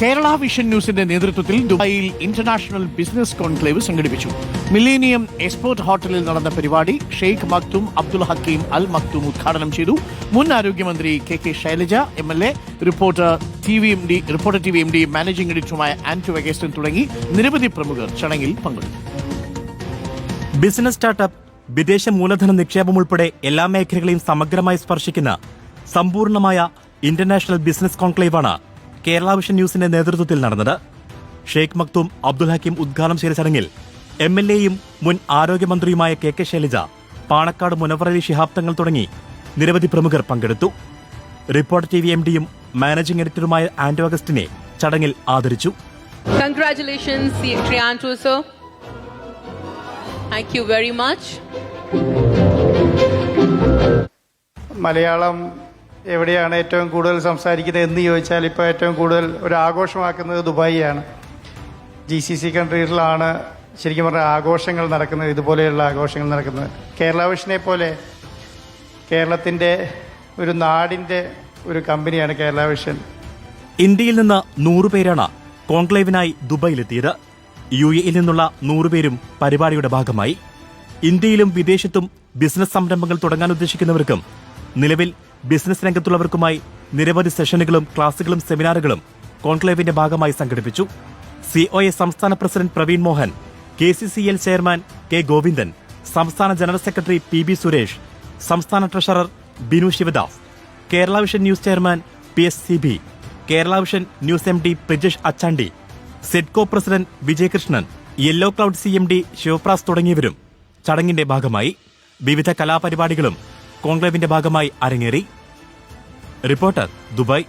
Kerala vision ന്യൂസിന്റെ നേതൃത്വത്തിൽ ദുബായിൽ ഇന്റർനാഷണൽ ബിസിനസ് കോൺക്ലേവ് സംഘടിപ്പിച്ചു. മില്ലേനിയം എക്സ്പോർട്ട് ഹോട്ടലിൽ നടന്ന പരിപാടി ഷെയ്ഖ് മക്തും അബ്ദുൽ ഹക്കീം അൽ മക്തും ഉദ്ഘാടനം ചെയ്തു. മുൻ ആരോഗ്യമന്ത്രി K Shailaja MLA, reporter TV MD, managing എഡിറ്ററുമായ ആന്റോ അഗസ്റ്റിൻ തുടങ്ങി നിരവധി പ്രമുഖർ ചടങ്ങിൽ പങ്കെടുത്തു. ബിസിനസ് സ്റ്റാർട്ടപ്പ്, വിദേശ മൂലധന നിക്ഷേപം ഉൾപ്പെടെ എല്ലാ മേഖലകളെയും സമഗ്രമായി സ്പർശിക്കുന്ന സമ്പൂർണമായ ഇന്റർനാഷണൽ ബിസിനസ് കോൺക്ലേവാണ് കേരള വിഷൻ ന്യൂസിന്റെ നേതൃത്വത്തിൽ നടന്നത്. ഷെയ്ഖ് മക്തും അബ്ദുൽ ഹക്കീം ഉദ്ഘാടനം ചെയ്ത ചടങ്ങിൽ MLAയും മുൻ ആരോഗ്യമന്ത്രിയുമായ കെ ശൈലജ, പാണക്കാട് മുനവർ അലി ശിഹാബ് തങ്ങൾ തുടങ്ങി നിരവധി പ്രമുഖർ പങ്കെടുത്തു. റിപ്പോർട്ടർ TV MDയും മാനേജിംഗ് എഡിറ്ററുമായ ആന്റോ അഗസ്റ്റിനെ ചടങ്ങിൽ ആദരിച്ചു. Congratulations, Secretary Anto sir. Thank you very much. Malayalam എവിടെയാണ് ഏറ്റവും കൂടുതൽ സംസാരിക്കുന്നത് എന്ന് ചോദിച്ചാൽ ഇപ്പോൾ ഏറ്റവും കൂടുതൽ ഒരു ആഘോഷമാക്കുന്നത് ദുബായിയാണ്. GCC കൺട്രീസിലാണ് ശരിക്കും പറഞ്ഞാൽ ആഘോഷങ്ങൾ നടക്കുന്നത്, ഇതുപോലെയുള്ള ആഘോഷങ്ങൾ നടക്കുന്നത്. കേരള വിഷനെ പോലെ കേരളത്തിൻ്റെ ഒരു നാടിൻ്റെ ഒരു കമ്പനിയാണ് കേരള വിഷൻ. ഇന്ത്യയിൽ നിന്ന് 100 പേരാണ് കോൺക്ലേവിനായി ദുബായിലെത്തിയത്. UAEയിൽ നിന്നുള്ള 100 പേരും പരിപാടിയുടെ ഭാഗമായി. ഇന്ത്യയിലും വിദേശത്തും ബിസിനസ് സംരംഭങ്ങൾ തുടങ്ങാൻ ഉദ്ദേശിക്കുന്നവർക്കും നിലവിൽ ബിസിനസ് രംഗത്തുള്ളവർക്കുമായി നിരവധി സെഷനുകളും ക്ലാസുകളും സെമിനാറുകളും കോൺക്ലേവിന്റെ ഭാഗമായി സംഘടിപ്പിച്ചു. COA സംസ്ഥാന president Praveen Mohan, KCCL chairman K Govindan, സംസ്ഥാന ജനറൽ സെക്രട്ടറി PB സുരേഷ്, സംസ്ഥാന treasurer Binu Sivadas, Kerala vision news chairman PS CB, Kerala vision news MD Prijesh Achandi, SEDCO president Vijayakrishnan, yellow cloud CMD Sivaprasad തുടങ്ങിയവരും ചടങ്ങിന്റെ ഭാഗമായി. വിവിധ കലാപരിപാടികളും കോൺക്ലേവിന്റെ ഭാഗമായി അരങ്ങേറി. Reporter, Dubai.